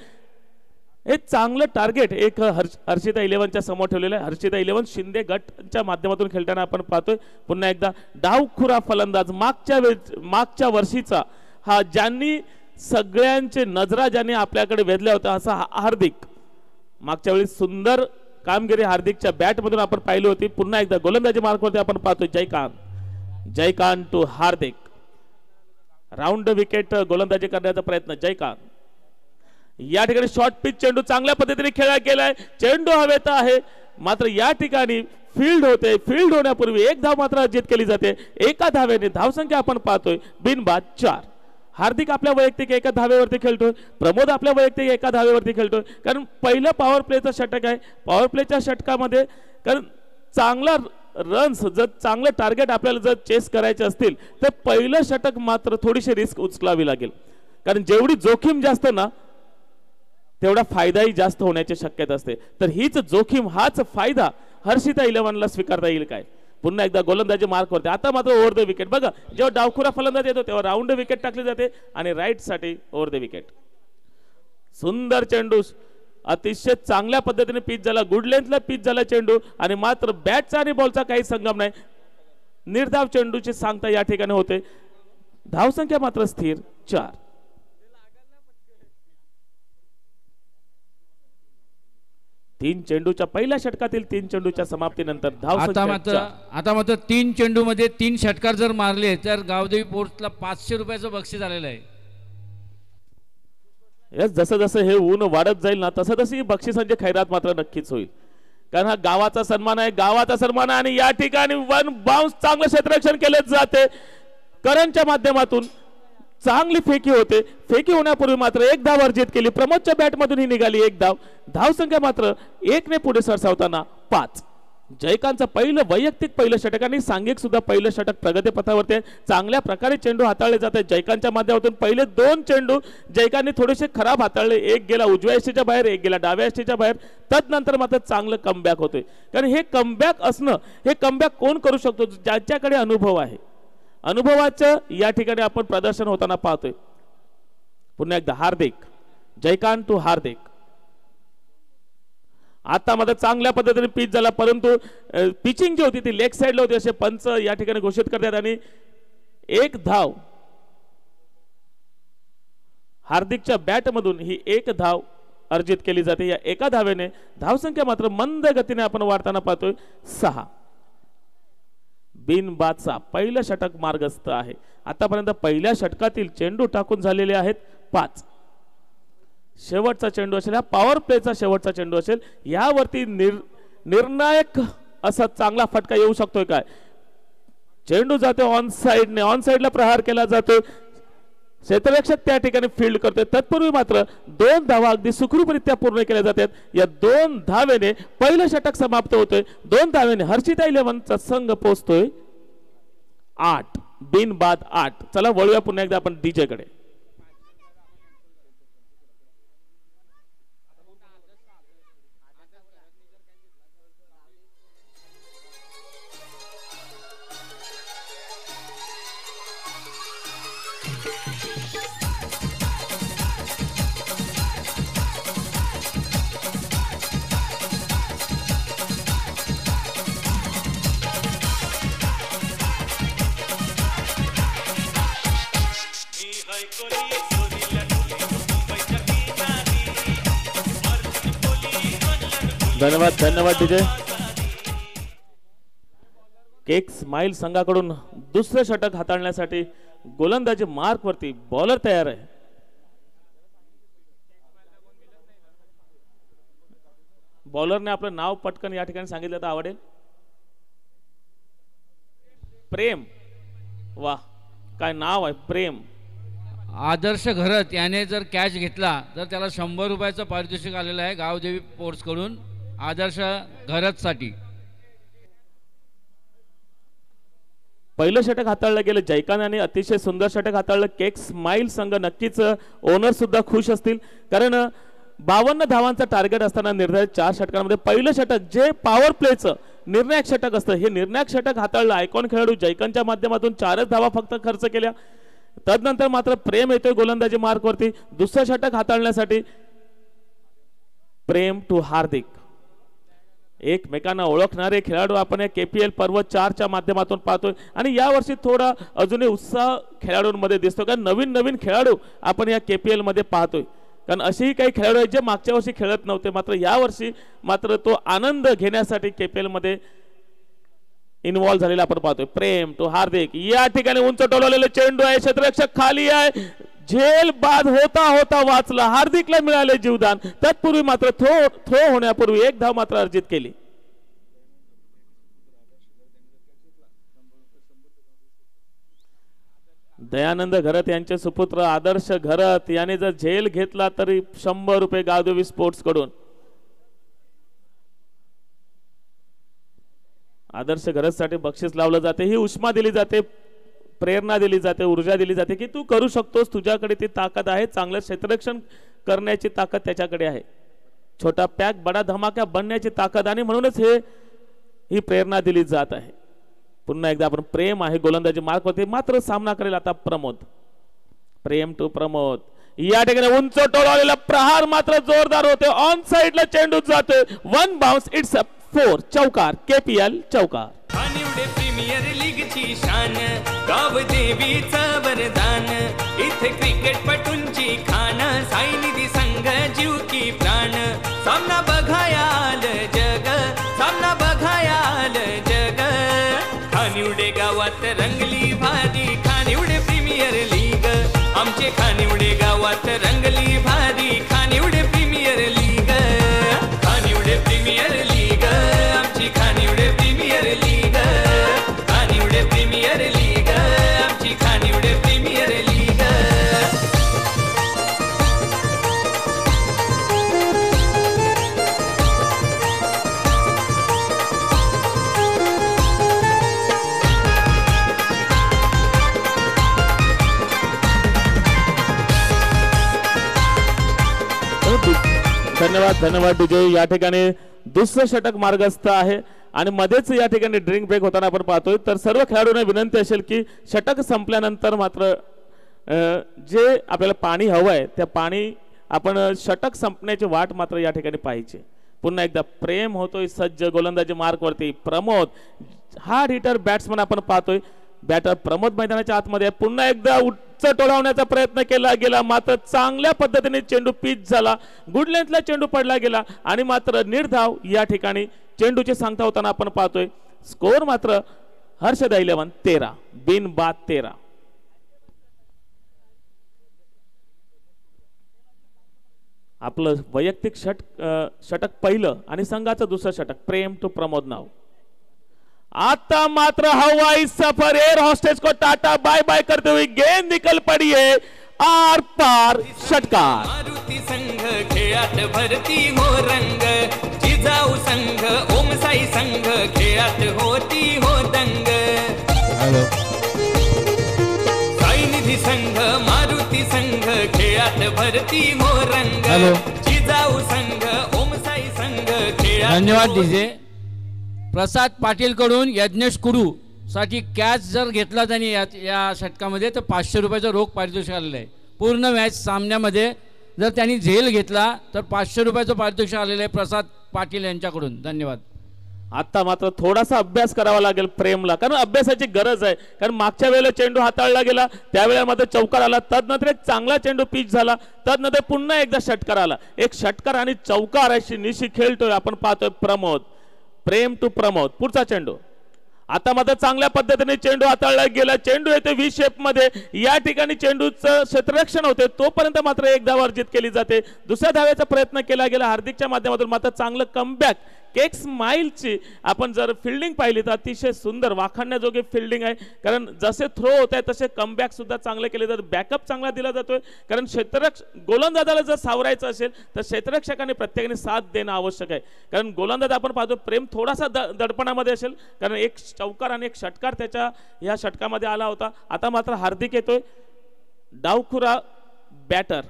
हे चांगलं टार्गेट एक हर्षिता 11च्या समोर ठेवलेलं आहे. हर्षिता 11 शिंदे गटच्या माध्यमातून खेळताना आपण पाहतोय पुन्हा एकदा डावखुरा फलंदाज मागच्या वर्षीचा हा ज्यांनी सगळ्यांचे नजरा ज्यांनी आपल्याकडे वेधल्या होत्या असा हार्दिक. मागच्या वेळी सुंदर कामगिरी हार्दिकच्या बॅट मधून आपण पाहिली होती. पुन्हा एकदा गोलंदाजी मार्कवरती आपण पाहतोय Jaykant to Hardik. Round wicket गोलंदाजी करण्याचा प्रयत्न जयकांत. या ठिकाणी शॉर्ट पिच चेंडू चांगल्या पद्धतीने खेळला गेलाय. चेंडू हवेत आहे मात्र या ठिकाणी फील्ड होते. फील्ड होण्यापूर्वी 1 धाव मात्र अर्जित केली जाते. एका धावेने धावसंख्या आपण पाहतोय बिनबाद 4. हार्दिक आपल्या वैयक्तिक एका धावेवरती खेळतोय. प्रमोद आपल्या वैयक्तिक एका धावेवरती खेळतोय कारण पहिलं पॉवर प्लेचं षटक आहे. पॉवर प्लेच्या षटकामध्ये कारण चांगला रन्स जर चांगले टार्गेट आपल्याला जर चेस करायचे असतील तर पहिलं षटक मात्र थोडीशी रिस्क उचलावी लागेल कारण जेवढी जोखीम जास्त ना तेवढा फायदाही जास्त होण्याची शक्यता असते. तर हीच जोखीम हाच फायदा हर्षिता 11ला स्वीकारता येईल काय. पुन्हा एकदा गोलंदाजी मार्क वरती. आता मात्र ओव्हर द विकेट. बघा जेव्हा डावखुरा फलंदाज येतो तेव्हा राऊंड विकेट टाकली जाते आणि राईट साठी ओव्हर द विकेट. सुंदर चेंडू, अतिशय चांगल्या पद्धतीने पिच झाला, गुड लेंथला पिच झाला चेंडू आणि मात्र बॅटचा आणि बॉलचा काही संगम नाही. निर्धाव चेंडूची सांगता या ठिकाणी होते. धावसंख्या मात्र स्थिर 4. तीन चेंडूच्या पहिल्या षटकातील 3 चेंडूच्या समाप्तीनंतर आता मात्र 3 चेंडू मध्ये 3 षटकार जर मारले तर गावदेवी पोर्ट्सला 500 रुपयाचं बक्षीस आलेलं आहे. जसं जसं हे ऊन वाढत जाईल ना तसं तशी बक्षिसांची खैरात मात्र नक्कीच होईल. कारण हा गावाचा सन्मान आहे, गावाचा सन्मान आहे. आणि या ठिकाणी वन बाउन्स चांगलं क्षेत्ररक्षण केले जाते. करणच्या माध्यमातून चांगली फेकी होते. फेकी होण्यापूर्वी मात्र 1 धाव अर्जित केली. प्रमोदच्या बॅटमधून ही निघाली 1 धाव. धावसंख्या मात्र 1 ने पुढे सरसावताना 5. जयकांतचं पहिलं षटक आणि सांघिक सुद्धा पहिलं षटक प्रगतीपथावरती आहे. चांगल्या प्रकारे चेंडू हाताळले जाते जयकांतच्या माध्यमातून. पहिले 2 चेंडू जयकांतने थोडेसे खराब हाताळले. एक गेला उजव्या यष्टीच्या बाहेर, एक गेला डाव्या यष्टीच्या बाहेर. तदनंतर मात्र चांगलं कमबॅक होते. कारण हे कमबॅक असणं, हे कमबॅक कोण करू शकतो? ज्याच्याकडे अनुभव आहे. अनुभवाचं या ठिकाणी आपण प्रदर्शन होताना पाहतोय. पुन्हा एकदा हार्दिक, जयकांत टू हार्दिक. आता मात्र चांगल्या पद्धतीने पिच झाला, परंतु पिचिंग जी होती ती लेग साइडला होती असे पंच या ठिकाणी घोषित करतात. आणि 1 धाव हार्दिकच्या बॅटमधून ही 1 धाव अर्जित केली जाते. या एका धावेने धावसंख्या मात्र मंद गतीने आपण वाढताना पाहतोय 6. बिनबादचा पहिलं षटक मार्गस्थ आहे. आतापर्यंत पहिल्या षटकातील चेंडू टाकून झालेले आहेत 5. शेवटचा चेंडू असेल, हा पॉवर प्लेचा शेवटचा चेंडू असेल. यावरती निर्णायक असा चांगला फटका येऊ शकतोय काय? चेंडू जातो ऑन साइडने, ऑन साइडला प्रहार केला जातो. क्षेत्ररक्षक त्या ठिकाणी फील्ड करतोय. तत्पूर्वी मात्र 2 धावा अगदी सुखरूपरित्या पूर्ण केल्या जातात. या 2 धावेने पहिलं षटक समाप्त होतोय. 2 धावेने हर्षिता 11चा संघ पोहोचतोय 8. बिनबाद 8. चला वळूया पुन्हा एकदा आपण डीजे कडे. धन्यवाद धन्यवाद डीजे. केक स्माइल संघाकडून दुसरं षटक हाताळण्यासाठी गोलंदाजी मार्क वरती बॉलर तयार आहे. बॉलरने आपलं नाव पटकन या ठिकाणी सांगितलं तर आवडेल. प्रेम. वाह, काय नाव आहे, प्रेम. आदर्श घरत याने जर कॅच घेतला तर त्याला 100 रुपयाचं पारितोषिक आलेलं आहे गावदेवी पोर्ट्स कडून आदर्श घरत साठी. पहिलं षटक हाताळलं गेलं जयकांत आणि अतिशय सुंदर षटक हाताळलं. केक स्माइल संघ नक्कीच ओनर सुद्धा खुश असतील. कारण 52 धावांचा टार्गेट असताना निर्धारित 4 षटकांमध्ये पहिलं षटक जे पॉवर प्लेचं निर्णायक षटक असतं हे निर्णायक षटक हाताळलं. आयकॉन खेळाडू जयकांतच्या माध्यमातून 4च धावा फक्त खर्च केल्या. तदनंतर मात्र प्रेम येतोय गोलंदाजी मार्क वरती दुसरं षटक हाताळण्यासाठी. प्रेम टू हार्दिक. एकमेकांना ओळखणारे खेळाडू आपण या KPL पर्व 4च्या माध्यमातून पाहतोय. आणि यावर्षी थोडा अजूनही उत्साह खेळाडूंमध्ये दिसतो. कारण नवीन नवीन खेळाडू आपण या KPL मध्ये पाहतोय. कारण असेही काही खेळाडू आहेत जे मागच्या वर्षी खेळत नव्हते, मात्र यावर्षी मात्र तो आनंद घेण्यासाठी KPL मध्ये इन्व्हॉल्व झालेला आपण पाहतोय. प्रेम टू हार्दिक. या ठिकाणी उंच टोलवलेले चेंडू आहे, क्षेत्ररक्षक खाली आहे. झेल बाद होता होता वाचला. हार्दिकला मिळाले जीवदान. तत्पूर्वी मात्र थ्रो होण्यापूर्वी 1 धाव मात्र अर्जित केली. दयानंद घरत यांचे सुपुत्र आदर्श घरत याने जर झेल घेतला तरी 100 रुपये गावदेवी स्पोर्ट्स कडून. आदर्श घरत साठी बक्षीस लावलं जाते. ही उष्मा दिली जाते, प्रेरणा दिली जाते, ऊर्जा दिली जाते की तू करू शकतोस, तुझ्याकडे ती ताकद आहे. चांगलं क्षेत्ररक्षण करण्याची ताकद त्याच्याकडे आहे. छोटा पॅक बडा धमाका बनण्याची ताकद. आणि म्हणूनच ही प्रेरणा दिली जात आहे. पुन्हा एकदा आपण प्रेम आहे गोलंदाजी मार्क होते, मात्र सामना करेल आता प्रमोद. प्रेम टू प्रमोद, या ठिकाणी उंच टोळवलेला प्रहार मात्र जोरदार होते. ऑन साइडला चेंडू जातोय, 1 बाउन्स, इट्स अ 4, चौकार. केपीएल चौकार. खानिवडे प्रीमियर लीगची शान, गाव देवीचं वरदान, इथे क्रिकेटपटूंची खान, साईनिधी संघ जीव की प्राण. सामना बघायाल जग, सामना बघायाल जग, खानिवडे गावात रंगली भारी खानिवडे प्रीमियर लीग. आमचे खानिवडे गावात रंगली भारी Khanivade Premier League. Khanivade Premier league, आमची Khanivade Premier League. Khanivade Premier league, आमची खानिवडे प्रीमियर लीग. धन्यवाद धन्यवाद डीजे. या ठिकाणी दुसरं षटक मार्गस्थ आहे आणि मध्येच या ठिकाणी ड्रिंक ब्रेक होताना आपण पाहतोय. तर सर्व खेळाडूंना विनंती असेल की षटक संपल्यानंतर मात्र जे आपल्याला पाणी हवं आहे त्या पाणी आपण षटक संपण्याची वाट मात्र या ठिकाणी पाहिजे. पुन्हा एकदा प्रेम होतोय सज्ज गोलंदाजी मार्क वरती. प्रमोद हार्ड हिटर बॅट्समन आपण पाहतोय. बॅटर प्रमोद मैदानाच्या आतमध्ये पुन्हा एकदा उच्च टोळवण्याचा प्रयत्न केला गेला, मात्र चांगल्या पद्धतीने चेंडू पिच झाला. गुड लेंथला चेंडू पडला गेला आणि मात्र निर्धाव या ठिकाणी चेंडूची सांगता होताना आपण पाहतोय. स्कोर मात्र हर्षद 11 13, बिन बाद 13. आपलं वैयक्तिक षटक पहिलं आणि संघाचं दुसरं षटक. प्रेम टू प्रमोद नाव. आता मात्र हवाई सफर, एयर होस्टेस को टाटा बाय बाय करते हुए गेंद निकल पड़ी है आर पार. षटकार. मारुती संघ खेळात भरती हो रंग, जिजाऊ संघ ओमसाई संघ खेळात होती हो दंग. साईनिधी संघ मारुती संघ खेळात भरती हो रंग, जिजाऊ संघ ओमसाई संघ खेळात. धन्यवाद डीजे. प्रसाद पाटील कडून यज्ञेश कुडू साठी कॅच जर घेतला त्यांनी या षटकामध्ये तर 500 रुपयाचं रोख पारितोषिक आलेलं आहे. पूर्ण मॅच सामन्यामध्ये जर त्यांनी झेल घेतला तर 500 रुपयाचं पारितोषिक आलेलं आहे प्रसाद पाटील यांच्याकडून. धन्यवाद. आता मात्र थोडासा अभ्यास करावा लागेल प्रेमला, कारण अभ्यासाची गरज आहे. कारण मागच्या वेळेला चेंडू हाताळला गेला त्यावेळेला मात्र चौकार आला, तदनंतर एक चांगला चेंडू पिच झाला, तदनंतर पुन्हा एकदा षटकार आला. एक षटकार आणि चौकार अशी निशी खेळतोय आपण पाहतोय प्रमोद. प्रेम टू प्रमोद. पुढचा चेंडू. आता मात्र चांगल्या पद्धतीने चेंडू हाताळला गेला. चेंडू येते व्ही शेप मध्ये. या ठिकाणी चेंडूचं क्षेत्ररक्षण होते तोपर्यंत मात्र एक धाव अर्जित केली जाते. दुसऱ्या धावेचा प्रयत्न केला गेला हार्दिकच्या माध्यमातून, मात्र चांगलं कमबॅक. केक स्माइलची आपण जर फिल्डिंग पाहिली तर अतिशय सुंदर वाखाणण्याजोगी फिल्डिंग आहे. कारण जसे थ्रो होत आहे तसे कमबॅक सुद्धा चांगले केले जातात. बॅकअप चांगला दिला जातोय. कारण गोलंदाजाला जर सावरायचं असेल तर क्षेत्ररक्षकाने प्रत्येकाने साथ देणं आवश्यक आहे. कारण गोलंदाज आपण पाहतो प्रेम थोडासा दडपणामध्ये असेल, कारण एक चौकार आणि एक षटकार त्याच्या या षटकामध्ये आला होता. आता मात्र हार्दिक येतोय. डावखुरा बॅटर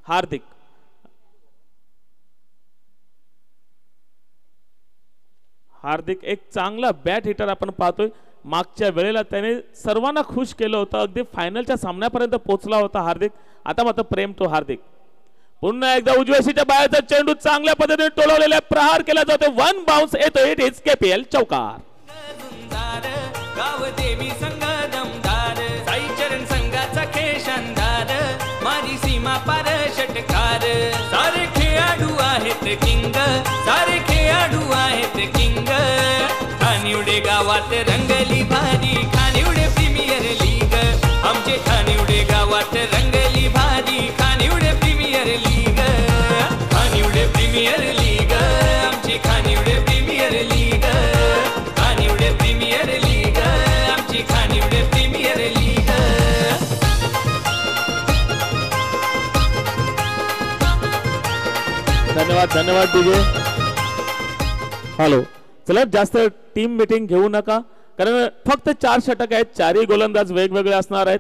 हार्दिक. हार्दिक एक चांगला बॅट हिटर आपण पाहतोय. मागच्या वेळेला त्याने सर्वांना खुश केलं होतं, अगदी फायनलच्या सामन्यापर्यंत पोहोचला होता हार्दिक. आता मात्र प्रेम टू हार्दिक. पुन्हा एकदा उजव्याशीच्या बाहेरचा चेंडू चांगल्या पद्धतीने टोलवलेला प्रहार केला जातो. 1 बाउन्स येतो. इट इज केपीएल चौकार. गाव देवी संघ दमदार, साई चरण संघाचा खेळ शानदार, माझी सीमा पार षटकार. सारे खेळाडू आहेत किंग, सारे खेळाडू आहेत किंग. खानिवडे गावात रंगली भारी खानिवडे प्रीमियर लीग. आमचे खानिवडे गावात रंगली भारी Khanivade Premier League. Khanivade Premier league, आमची Khanivade Premier League. Khanivade Premier league, आमची खानिवडे प्रीमियर लीग. धन्यवाद धन्यवाद डीजे. हॅलो, चला जास्त टीम मीटिंग घेऊ नका, कारण फक्त 4 षटक आहेत. 4ही गोलंदाज वेगवेगळे असणार आहेत.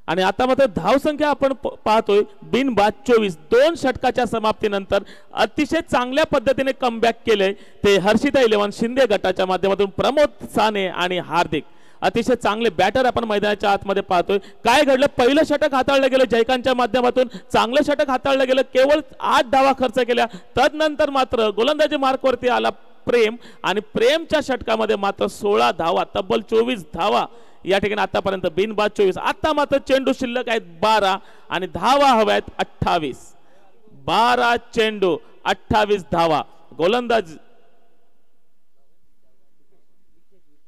आणि आता मात्र धावसंख्या आपण पाहतोय बिनबाद 24. 2 षटकाच्या समाप्तीनंतर अतिशय चांगल्या पद्धतीने कमबॅक केले ते हर्षिता 11 शिंदे गटाच्या माध्यमातून प्रमोद साने आणि हार्दिक. अतिशय चांगले बॅटर आपण मैदानाच्या आतमध्ये पाहतोय. काय घडलं, पहिलं षटक हाताळलं गेलं जयकांतच्या माध्यमातून, चांगलं षटक हाताळलं गेलं, केवळ 8 धावा खर्च केल्या. तदनंतर मात्र गोलंदाजी मार्कवरती आला प्रेम आणि प्रेमच्या षटकामध्ये मात्र 16 धावा, तब्बल 24 धावा या ठिकाणी आतापर्यंत बिनबाद 24. आता मात्र चेंडू शिल्लक आहेत 12 आणि धावा हव्यात 28. 12 चेंडू 28 धावा. गोलंदाज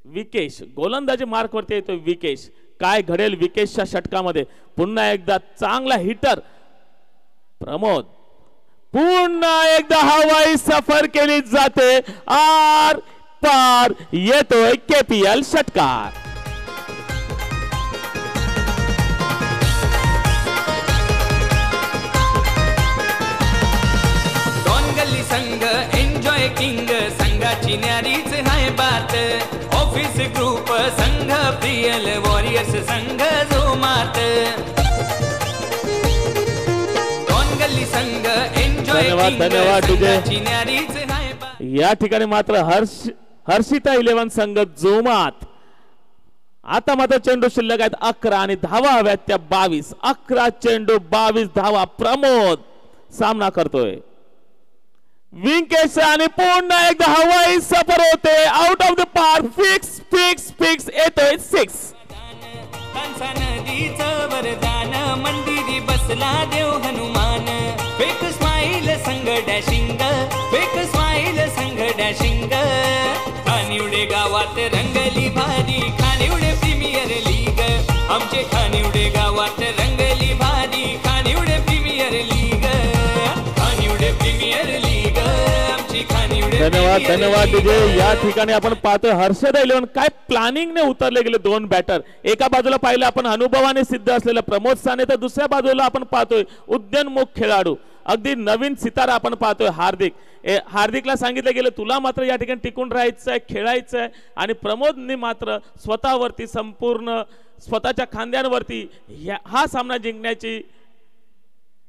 विकेश, गोलंदाजी मार्कवरती येतोय विकेश. काय घडेल विकेशच्या षटकामध्ये, पुन्हा एकदा चांगला हिटर प्रमोद, पुन्हा एकदा हवाई सफर केली जाते, आर पार येतोय केपीएल षटकार. संघ एन्जॉय किंग, संघाची न्यारीच हाय बात. ऑफिस ग्रुप संघ प्रियल वॉरियर्स संघ जो मात. दोन गल्ली संघ एन्जॉय किंग, संघाची न्यारीच हाय बात. या ठिकाणी मात्र हर्षिता 11 संघ जोमात. आता मात्र चेंडू शिल्लक आहेत 11 आणि धावा हव्यात त्या 22. 11 चेंडू 22 धावा. प्रमोद सामना करतोय विंकेश आणि पुन्हा एकदा हवाई सफर होते, out of the park. Fix fix fix येतोय 6. नदीचं वरदान, मंदिरी बसला देव हनुमान. फेक स्माईल संघ डॅशिंग, फेक स्माईल संघ डॅशिंग. खानिवडे गावात रंगली भारी, खानिवडे प्रीमियर लीग. आमचे खानिवडे गावात रंगली भारी, Khanivade Premier League. Khanivade Premier League. धन्यवाद धन्यवाद डीजे. या ठिकाणी आपण पाहतोय हर्षदा 11 काय प्लॅनिंगने उतरले गेले 2 बॅटर. एका बाजूला पाहिलं आपण अनुभवाने सिद्ध असलेला प्रमोद साने, तर दुसऱ्या बाजूला आपण पाहतोय उद्यनमुख खेळाडू, अगदी नवीन सितारा आपण पाहतोय हार्दिक. हार्दिकला सांगितलं गेलं तुला मात्र या ठिकाणी टिकून राहायचं आहे, खेळायचं आहे, आणि प्रमोदने मात्र स्वतःवरती संपूर्ण स्वतःच्या खांद्यांवरती हा सामना जिंकण्याची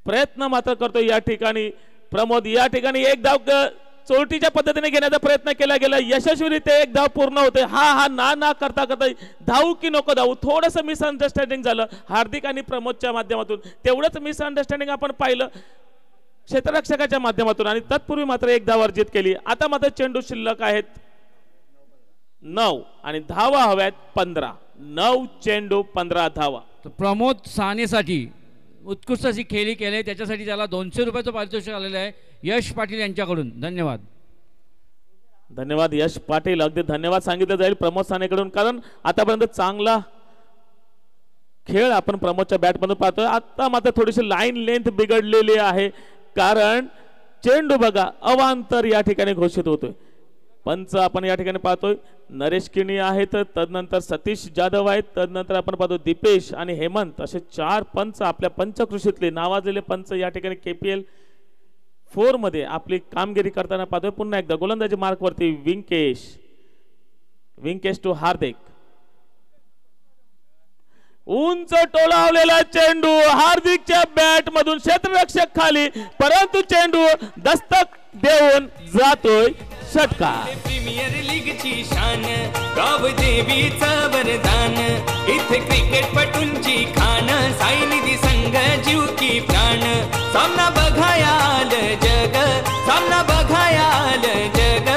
प्रयत्न मात्र करतो. या ठिकाणी प्रमोद या ठिकाणी एक धाव चोरटीच्या पद्धतीने घेण्याचा प्रयत्न केला गेला, यशस्वीरित्या एक धाव पूर्ण होते. हा ना करता करता धावू की नको धावू, थोडंसं मिसअंडरस्टँडिंग झालं हार्दिक आणि प्रमोदच्या माध्यमातून. तेवढंच मिसअंडरस्टँडिंग आपण पाहिलं क्षेत्ररक्षकाच्या माध्यमातून, आणि तत्पूर्वी मात्र एक धाव अर्जित केली. आता मात्र चेंडू शिल्लक आहेत 9 आणि धावा हव्यात 15. 9 चेंडू 15 धावा. प्रमोद सानेसाठी उत्कृष्ट अशी खेळी केली, त्याच्यासाठी त्याला 200 रुपयाचं पारितोषिक आलेलं आहे यश पाटील यांच्याकडून. धन्यवाद धन्यवाद यश पाटील. अगदी धन्यवाद सांगितलं जाईल प्रमोद सानेकडून, कारण आतापर्यंत चांगला खेळ आपण प्रमोदच्या बॅटमधून पाहतोय. आता मात्र थोडीशी लाईन लेंथ बिघडलेली आहे, कारण चेंडू बघा अवांतर या ठिकाणी घोषित होतोय. पंच आपण या ठिकाणी पाहतोय नरेश किणी आहेत, तदनंतर सतीश जाधव आहेत, तदनंतर आपण पाहतो दीपेश आणि हेमंत, असे 4 पंच आपल्या पंचकृषीतले नावाजलेले पंच या ठिकाणी KPL 4 मध्ये आपली कामगिरी करताना पाहतोय. पुन्हा एकदा गोलंदाजी मार्कवरती विंकेश टू हार्दिक. उंच टोलावलेला चेंडू हार्दिकच्या बॅट मधून क्षेत्ररक्षक खाली, परंतु चेंडू दस्तक देऊन जातोय षटकार. प्रीमियर लीगची शान, गाव देवीचं वरदान. इथे क्रिकेटपटूंची खान, साईनिधी संघ जीव की प्राण. सामना बघायाल जग, सामना बघायाल जग.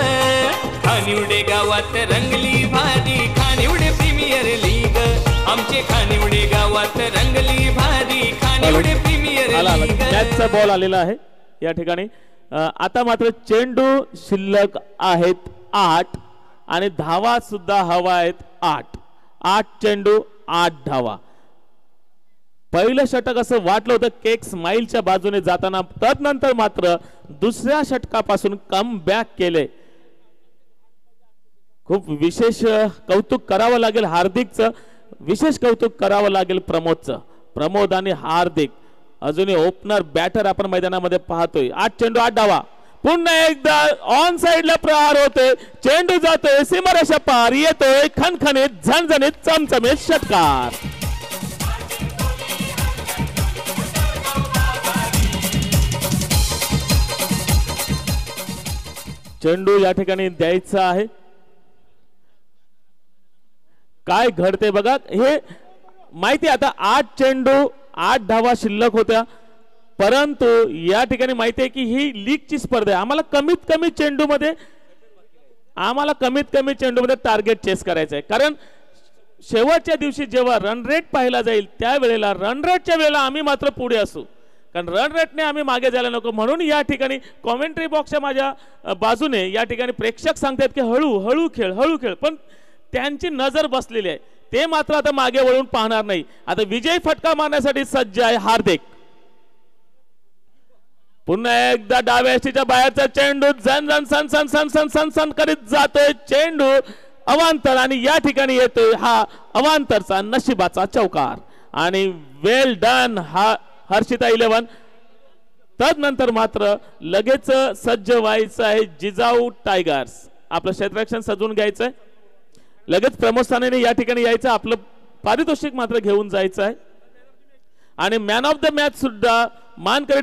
खानिवडे गावात रंगली भारी, खानिवडे प्रीमियर लीग. आमचे खानिवडे गावात रंगली भारी, खानिवडे प्रीमियर लीग. कॅचचा बॉल आलेला आहे या ठिकाणी. आता मात्र चेंडू शिल्लक आहेत 8 आणि धावा सुद्धा हवा आहेत 8. 8 चेंडू 8 धावा. पहिलं षटक असं वाटलं होतं केक स्माईलच्या बाजूने जाताना, तदनंतर मात्र दुसऱ्या षटकापासून कम बॅक केले. खूप विशेष कौतुक करावं लागेल हार्दिकचं, विशेष कौतुक करावं लागेल प्रमोदचं. प्रमोद आणि हार्दिक अजूनही ओपनर बॅटर आपण मैदानामध्ये पाहतोय. 8 चेंडू 8 धावा. पुन्हा एकदा ऑन साइडला प्रहार होतोय, चेंडू जातोय सीमारेषा पार, येतोय खणखणीत झणझणीत चमचमीत षटकार. चेंडू या ठिकाणी द्यायचा आहे. काय घडते बघा. हे माहिती आता 8 चेंडू 8 धावा शिल्लक होत्या, परंतु या ठिकाणी माहिती आहे की ही लीगची स्पर्धा आहे. आम्हाला कमीत कमी चेंडूमध्ये टार्गेट चेस करायचं आहे. कारण शेवटच्या दिवशी जेव्हा रन रेट पाहिला जाईल त्यावेळेला रन रेटच्या वेळेला आम्ही मात्र पुढे असू, कारण रन रेटने आम्ही मागे जायला नको. म्हणून या ठिकाणी कॉमेंट्री बॉक्सच्या माझ्या बाजूने या ठिकाणी प्रेक्षक सांगतात की हळू हळू खेळ, पण त्यांची नजर बसलेली आहे, ते मात्र आता मागे वळून पाहणार नाही. आता विजय फटका मारण्यासाठी सज्ज आहे हार्दिक. पुन्हा एकदा डाव्या यष्टीच्या बाहेरचा चेंडू सन करीत जातोय. चेंडू अवांतर आणि या ठिकाणी येतोय हा अवांतरचा नशिबाचा चौकार. आणि वेल डन हा हर्षिता 11. तदनंतर मात्र लगेच सज्ज व्हायचं आहे जिजाऊ टायगर्स. आपलं क्षेत्ररक्षण सजवून घ्यायचंय, लगेच प्रमोद या ठिकाणी यायचं, आपलं पारितोषिक मात्र घेऊन जायचं आहे. आणि मॅन ऑफ द मॅच सुद्धा मानकरी